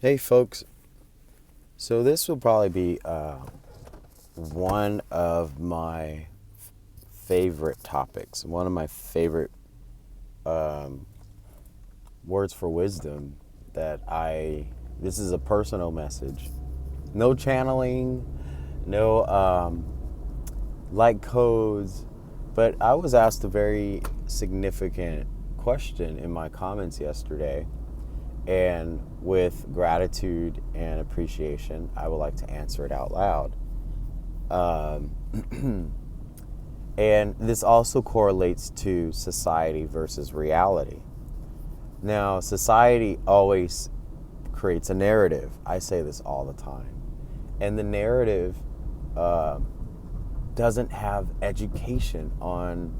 Hey folks, so this will probably be one of my favorite topics, one of my favorite words for wisdom this is a personal message. No channeling, no like codes, but I was asked a very significant question in my comments yesterday. And with gratitude and appreciation, I would like to answer it out loud. And this also correlates to society versus reality. Now, society always creates a narrative. I say this all the time. And the narrative uh, doesn't have education on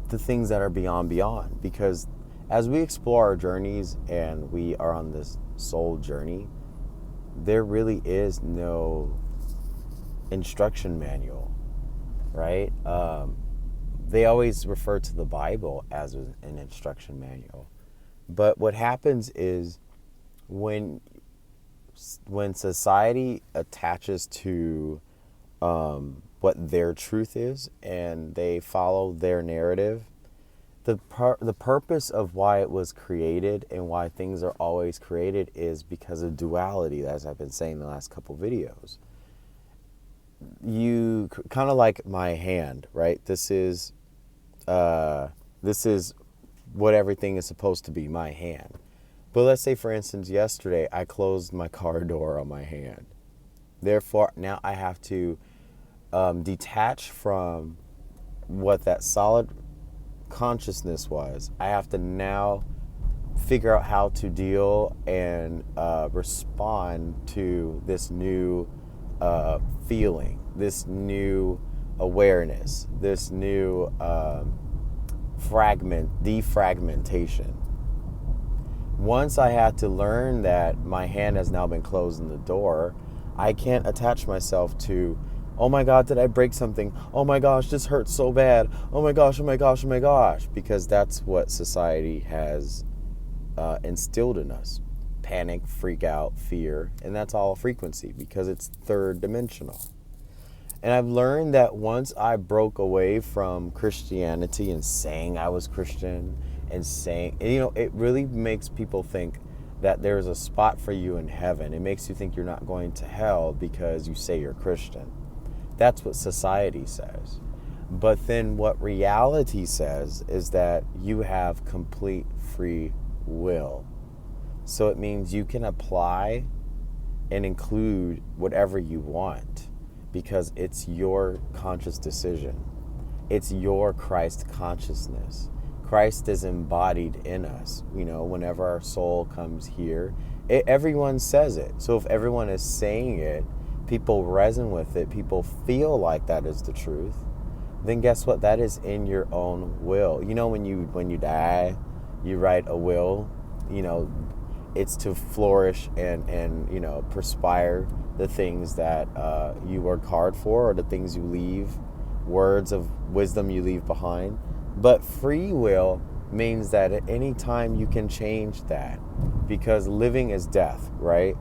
the things that are beyond. Because as we explore our journeys and we are on this soul journey, there really is no instruction manual, right? They always refer to the Bible as an instruction manual. But what happens is when when society attaches to what their truth is and they follow their narrative, the purpose of why it was created and why things are always created is because of duality, as I've been saying the last couple videos. You kind of like my hand, right? This is what everything is supposed to be, my hand. But let's say, for instance, yesterday I closed my car door on my hand. Therefore, now I have to detach from what that solid consciousness was. I have to now figure out how to deal and respond to this new feeling, this new awareness, this new defragmentation. Once I had to learn that my hand has now been closed in the door, I can't attach myself to, oh my God, did I break something? Oh my gosh, this hurts so bad. Oh my gosh, oh my gosh, oh my gosh. Because that's what society has instilled in us. Panic, freak out, fear, and that's all frequency because it's third dimensional. And I've learned that once I broke away from Christianity and saying I was Christian and saying, it really makes people think that there's a spot for you in heaven. It makes you think you're not going to hell because you say you're Christian. That's what society says. But then what reality says is that you have complete free will. So it means you can apply and include whatever you want because it's your conscious decision. It's your Christ consciousness. Christ is embodied in us. Whenever our soul comes here, everyone says it. So if everyone is saying it, people resonate with it, people feel like that is the truth, then guess what? That is in your own will. When you die, you write a will, it's to flourish and perspire the things that you work hard for, or the things you leave, words of wisdom you leave behind. But free will means that at any time you can change that, because living is death, right?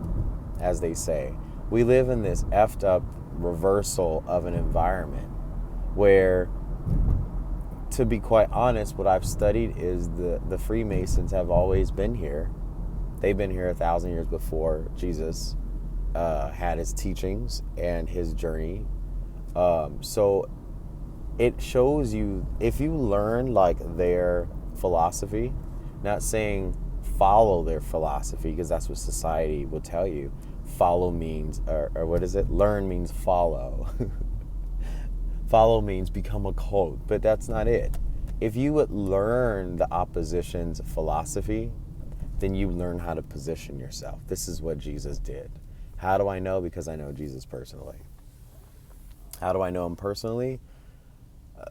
As they say, we live in this effed up reversal of an environment where, to be quite honest, what I've studied is the Freemasons have always been here. They've been here 1,000 years before Jesus had his teachings and his journey. So it shows you, if you learn like their philosophy, not saying follow their philosophy, because that's what society will tell you. Follow means, or what is it? Learn means follow. Follow means become a cult, but that's not it. If you would learn the opposition's philosophy, then you learn how to position yourself. This is what Jesus did. How do I know? Because I know Jesus personally. How do I know him personally?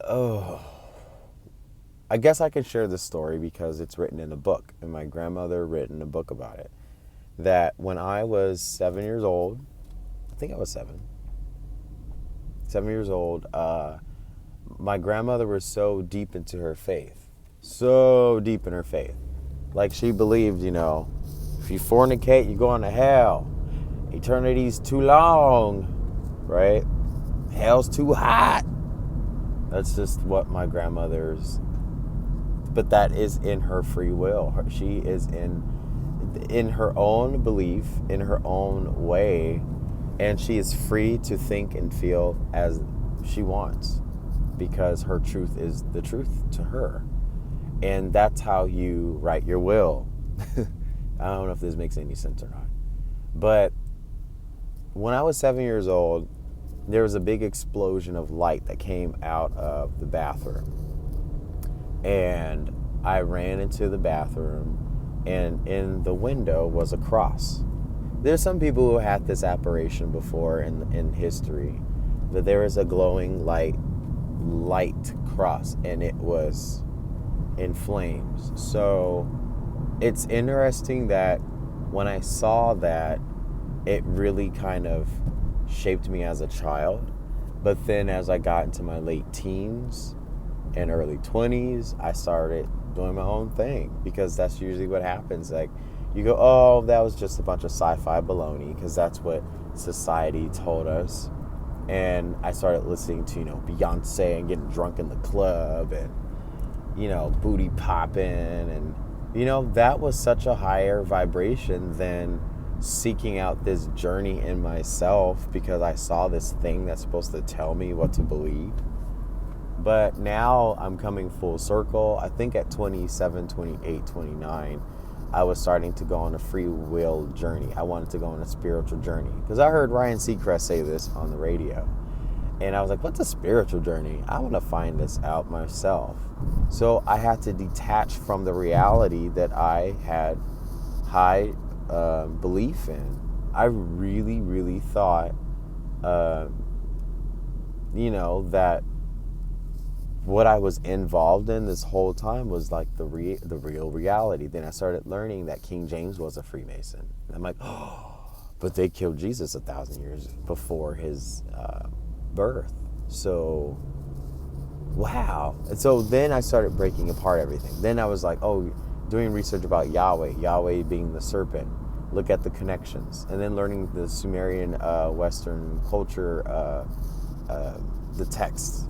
I guess I can share this story because it's written in a book, and my grandmother written a book about it. That when I was 7 years old, I think I was 7 years old, my grandmother was so deep into her faith, like she believed, If you fornicate, you're going to hell. Eternity's too long, right? Hell's too hot. That's just what my grandmother's, but that is in her free will. She is in her own belief, in her own way, and she is free to think and feel as she wants because her truth is the truth to her. And that's how you write your will. I don't know if this makes any sense or not. But when I was 7 years old, there was a big explosion of light that came out of the bathroom. And I ran into the bathroom, and in the window was a cross. There's some people who had this apparition before in history, that there is a glowing light cross, and it was in flames. So it's interesting that when I saw that, it really kind of shaped me as a child. But then as I got into my late teens and early 20s, I started doing my own thing, because that's usually what happens. Like, you go, oh, that was just a bunch of sci-fi baloney, because that's what society told us. And I started listening to, Beyonce and getting drunk in the club and, booty popping. And, that was such a higher vibration than seeking out this journey in myself, because I saw this thing that's supposed to tell me what to believe. But now I'm coming full circle. I think at 27, 28, 29, I was starting to go on a free will journey. I wanted to go on a spiritual journey, because I heard Ryan Seacrest say this on the radio. And I was like, what's a spiritual journey? I want to find this out myself. So I had to detach from the reality that I had high belief in. I really, really thought, that what I was involved in this whole time was like the real reality. Then I started learning that King James was a Freemason. And I'm like, oh, but they killed Jesus 1,000 years before his birth. So, wow. And so then I started breaking apart everything. Then I was like, oh, doing research about Yahweh being the serpent. Look at the connections. And then learning the Sumerian Western culture, the texts,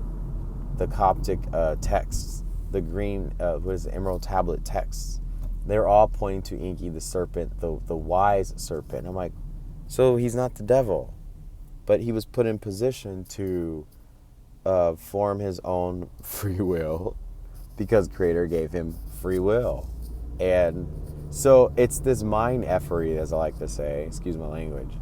the Coptic texts, the green, Emerald Tablet texts. They're all pointing to Enki, the serpent, the wise serpent. I'm like, so he's not the devil, but he was put in position to form his own free will, because Creator gave him free will. And so it's this mind effery, as I like to say, excuse my language,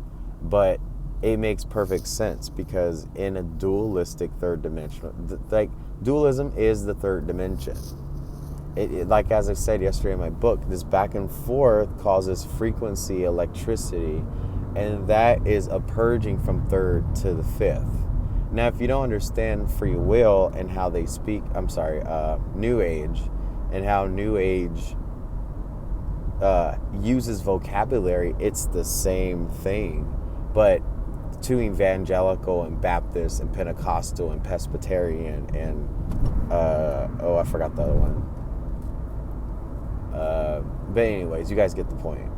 but it makes perfect sense, because in a dualistic third dimension, like dualism is the third dimension. It, like as I said yesterday in my book, this back and forth causes frequency, electricity, and that is a purging from third to the fifth. Now, if you don't understand free will and how they speak, New Age, and how New Age uses vocabulary, it's the same thing. But to evangelical and Baptist and Pentecostal and Presbyterian and, I forgot the other one. But anyways, you guys get the point.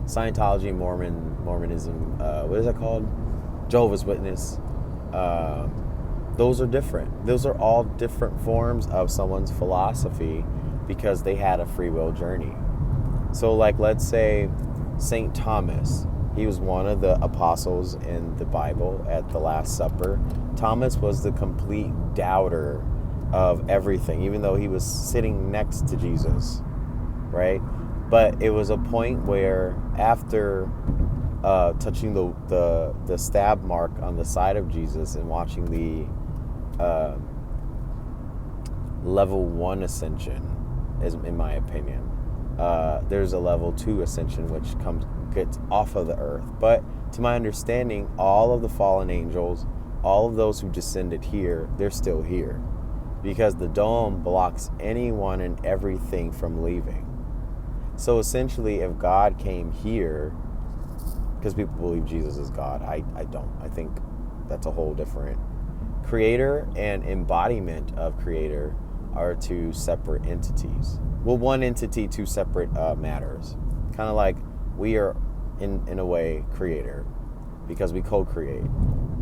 Scientology, Mormonism, what is that called? Jehovah's Witness. Those are different. Those are all different forms of someone's philosophy, because they had a free will journey. So like, let's say St. Thomas, he was one of the apostles in the Bible at the Last Supper. Thomas was the complete doubter of everything, even though he was sitting next to Jesus, right? But it was a point where after touching the stab mark on the side of Jesus and watching the level 1 ascension, is in my opinion. There's a level 2 ascension which gets off of the earth. But to my understanding, all of the fallen angels, all of those who descended here, they're still here, because the dome blocks anyone and everything from leaving. So essentially, if God came here, because people believe Jesus is God, I don't. I think that's a whole different. Creator and embodiment of Creator are two separate entities. Well, one entity, two separate matters. Kind of like we are, in a way, creator, because we co-create.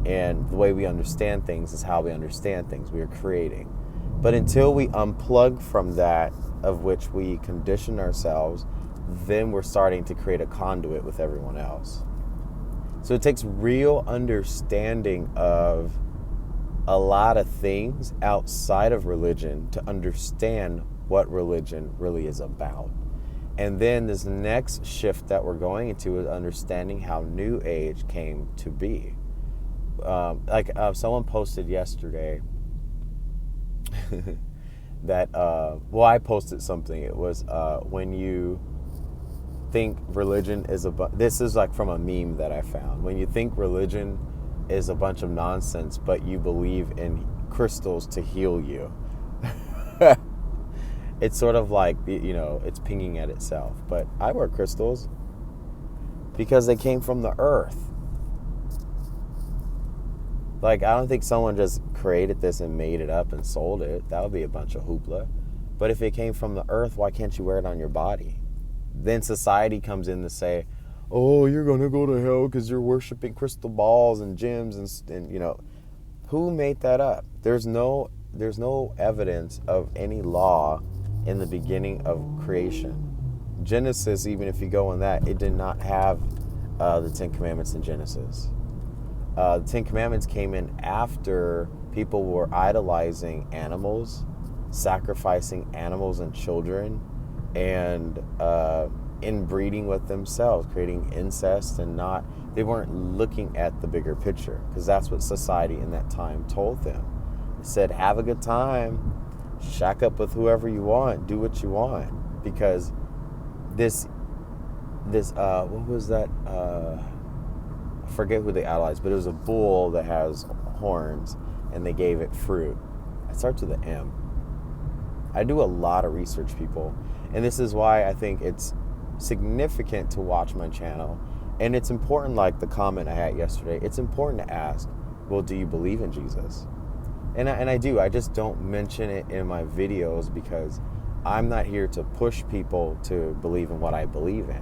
And the way we understand things is how we understand things. We are creating. But until we unplug from that, of which we condition ourselves, then we're starting to create a conduit with everyone else. So it takes real understanding of a lot of things outside of religion to understand what religion really is about. And then this next shift that we're going into is understanding how New Age came to be. Someone posted yesterday that, I posted something. It was when you think religion is this is like from a meme that I found. When you think religion is a bunch of nonsense, but you believe in crystals to heal you. It's sort of like, it's pinging at itself. But I wear crystals because they came from the earth. Like, I don't think someone just created this and made it up and sold it. That would be a bunch of hoopla. But if it came from the earth, why can't you wear it on your body? Then society comes in to say, oh, you're going to go to hell because you're worshiping crystal balls and gems and who made that up? There's no evidence of any law in the beginning of creation. Genesis, even if you go in that, it did not have the Ten Commandments in Genesis. The Ten Commandments came in after people were idolizing animals, sacrificing animals and children, and inbreeding with themselves, creating incest, and they weren't looking at the bigger picture, because that's what society in that time told them. It said, have a good time, shack up with whoever you want, do what you want, because this what was that? I forget who they idolized, but it was a bull that has horns, and they gave it fruit. It starts with an M. I do a lot of research, people, and this is why I think it's significant to watch my channel. And it's important, like the comment I had yesterday, it's important to ask, well, do you believe in Jesus? And I do. I just don't mention it in my videos because I'm not here to push people to believe in what I believe in.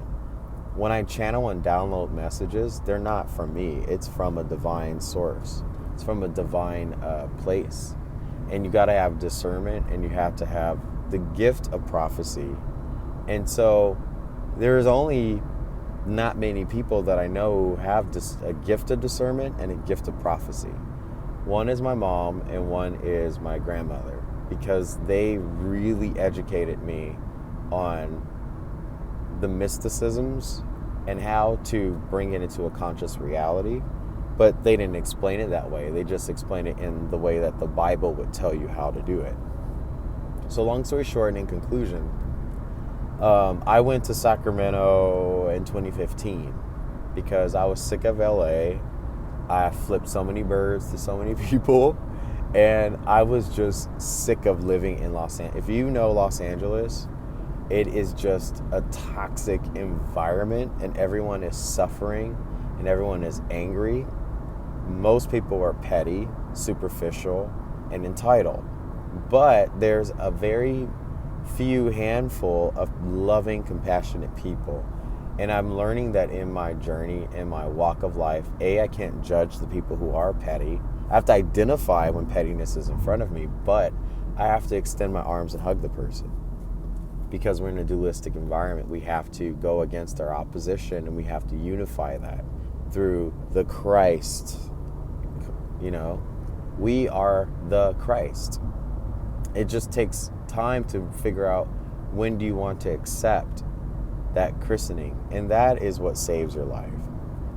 When I channel and download messages, they're not from me. It's from a divine source. It's from a divine place. And you got to have discernment, and you have to have the gift of prophecy. And so there's only not many people that I know who have a gift of discernment and a gift of prophecy. One is my mom and one is my grandmother, because they really educated me on the mysticisms and how to bring it into a conscious reality. But they didn't explain it that way. They just explained it in the way that the Bible would tell you how to do it. So long story short, and in conclusion, I went to Sacramento in 2015 because I was sick of LA. I flipped so many birds to so many people, and I was just sick of living in Los Angeles. If you know Los Angeles, it is just a toxic environment, and everyone is suffering and everyone is angry. Most people are petty, superficial, and entitled. But there's a very few handful of loving, compassionate people. And I'm learning that in my journey, in my walk of life, I can't judge the people who are petty. I have to identify when pettiness is in front of me, but I have to extend my arms and hug the person. Because we're in a dualistic environment, we have to go against our opposition, and we have to unify that through the Christ. We are the Christ. It just takes time to figure out when do you want to accept that christening, and that is what saves your life.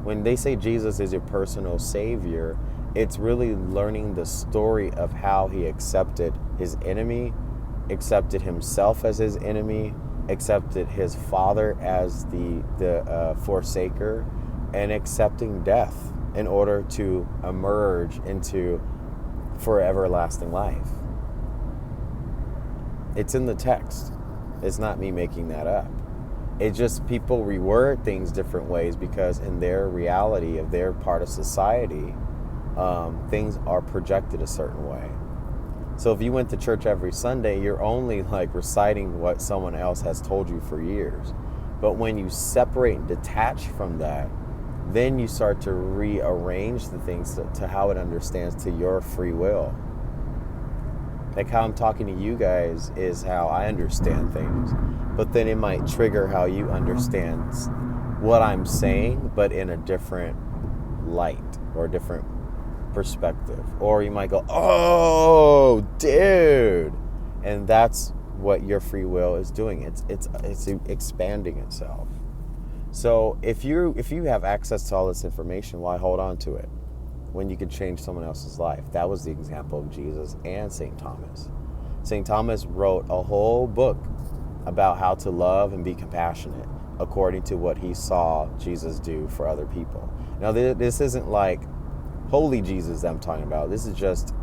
When they say Jesus is your personal savior, it's really learning the story of how he accepted his enemy, accepted himself as his enemy, accepted his father as the forsaker, and accepting death in order to emerge into for everlasting life. It's in the text. It's not me making that up. It's just people reword things different ways because in their reality of their part of society, things are projected a certain way. So if you went to church every Sunday, you're only like reciting what someone else has told you for years. But when you separate and detach from that, then you start to rearrange the things to how it understands to your free will. Like how I'm talking to you guys is how I understand things. But then it might trigger how you understand what I'm saying, but in a different light or a different perspective. Or you might go, oh, dude. And that's what your free will is doing. It's expanding itself. So if you have access to all this information, why hold on to it when you could change someone else's life? That was the example of Jesus and St. Thomas. St. Thomas wrote a whole book about how to love and be compassionate according to what he saw Jesus do for other people. Now, this isn't like holy Jesus that I'm talking about. This is just,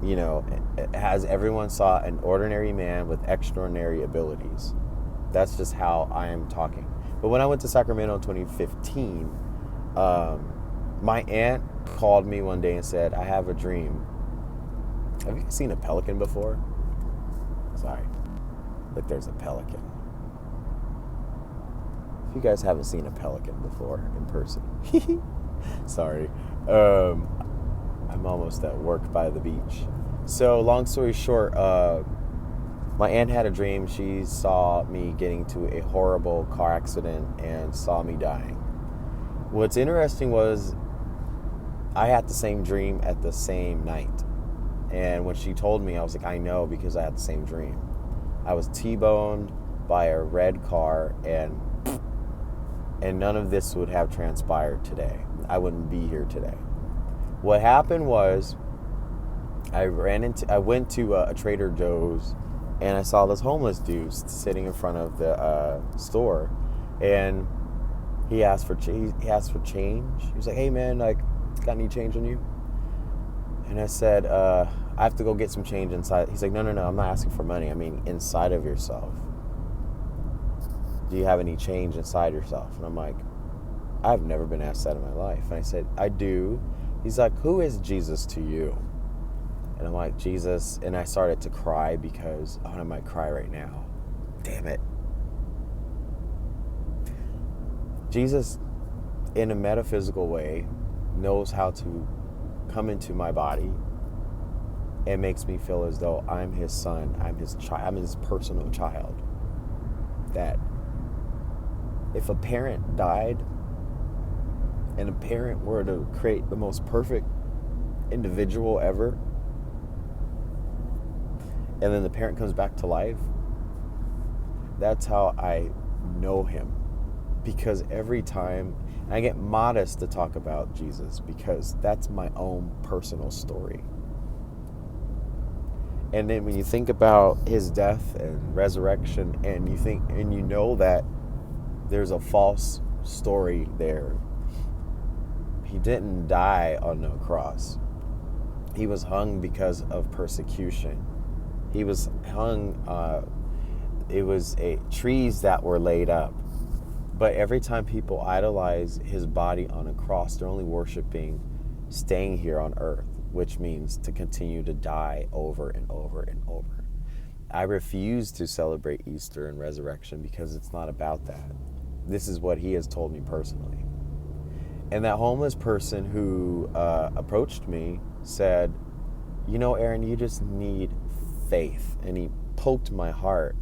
it has everyone saw an ordinary man with extraordinary abilities. That's just how I am talking. But when I went to Sacramento in 2015, my aunt called me one day and said, I have a dream. Have you seen a pelican before? Sorry. Like there's a pelican. If you guys haven't seen a pelican before in person. Sorry. I'm almost at work by the beach. So long story short, my aunt had a dream. She saw me getting to a horrible car accident and saw me dying. What's interesting was I had the same dream at the same night. And when she told me, I was like, I know, because I had the same dream. I was T-boned by a red car, and none of this would have transpired today. I wouldn't be here today. What happened was I went to a Trader Joe's, and I saw this homeless dude sitting in front of the store, and he asked for change. He was like, "Hey man, like, got any change on you?" And I said, "I have to go get some change inside." He's like, "No, I'm not asking for money. I mean inside of yourself. Do you have any change inside yourself?" And I'm like, I've never been asked that in my life. And I said, I do. He's like, who is Jesus to you? And I'm like, Jesus. And I started to cry because, I might cry right now. Damn it. Jesus, in a metaphysical way, knows how to come into my body and makes me feel as though I'm his son, I'm his child, I'm his personal child. That if a parent died and a parent were to create the most perfect individual ever, and then the parent comes back to life, that's how I know him. Because every time, and I get modest to talk about Jesus because that's my own personal story. And then when you think about his death and resurrection, and you know that there's a false story there. He didn't die on no cross. He was hung because of persecution. He was hung, it was trees that were laid up. But every time people idolize his body on a cross, they're only worshiping staying here on earth, which means to continue to die over and over and over. I refuse to celebrate Easter and resurrection because it's not about that. This is what he has told me personally. And that homeless person who approached me said, Aaron, you just need faith. And he poked my heart.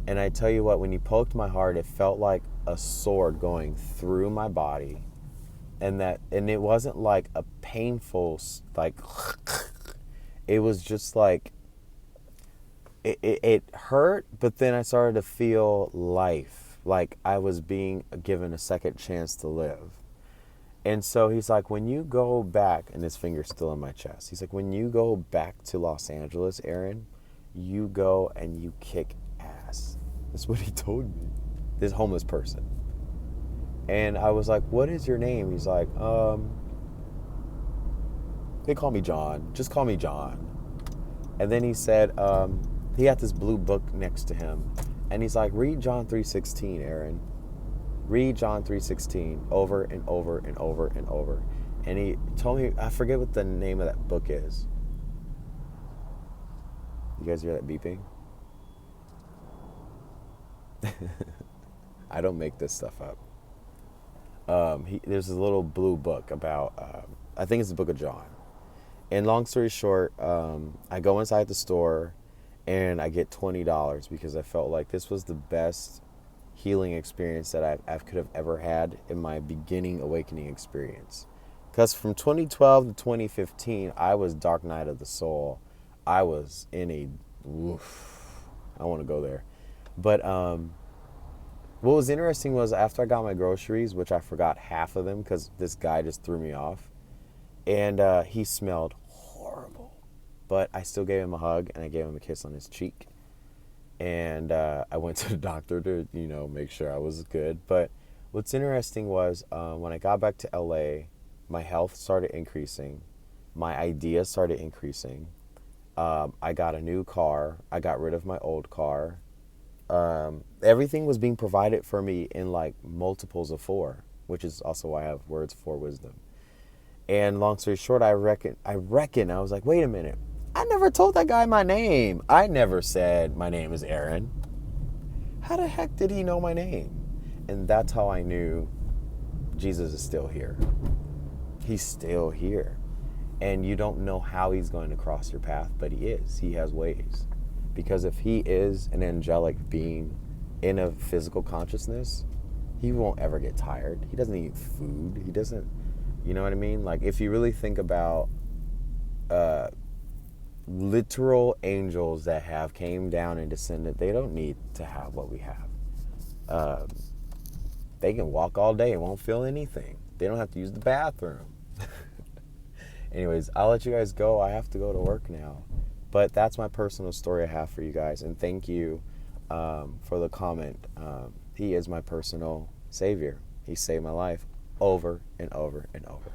And I tell you what, when he poked my heart, it felt like a sword going through my body. And it wasn't like a painful, like, it was just like, it hurt, but then I started to feel life. Like I was being given a second chance to live. And so he's like, when you go back, and his finger's still in my chest, he's like, when you go back to Los Angeles, Aaron, you go and you kick ass. That's what he told me, this homeless person. And I was like, what is your name? He's like, they call me John. Just call me John. And then he said, he had this blue book next to him. And he's like, read John 3:16, Aaron. Read John 3:16 over and over and over and over. And he told me, I forget what the name of that book is. You guys hear that beeping? I don't make this stuff up. There's a little blue book about, I think it's the book of John. And long story short, I go inside the store and I get $20 because I felt like this was the best healing experience that I could have ever had in my beginning awakening experience. Because from 2012 to 2015, I was dark night of the soul. I was in a, oof, I want to go there. But what was interesting was after I got my groceries, which I forgot half of them because this guy just threw me off, and he smelled horrible. But I still gave him a hug and I gave him a kiss on his cheek. And I went to the doctor to, make sure I was good. But what's interesting was when I got back to LA, my health started increasing. My ideas started increasing. I got a new car. I got rid of my old car. Everything was being provided for me in like multiples of 4, which is also why I have words for wisdom. And long story short, I reckon I was like, wait a minute. I never told that guy my name. I never said my name is Aaron. How the heck did he know my name? And that's how I knew Jesus is still here. He's still here. And you don't know how he's going to cross your path, but he is. He has ways. Because if he is an angelic being in a physical consciousness, he won't ever get tired. He doesn't eat food. He doesn't, you know what I mean? Like if you really think about literal angels that have came down and descended, they don't need to have what we have. They can walk all day and won't feel anything. They don't have to use the bathroom. Anyways, I'll let you guys go. I have to go to work now. But that's my personal story I have for you guys. And thank you for the comment. He is my personal savior. He saved my life over and over and over.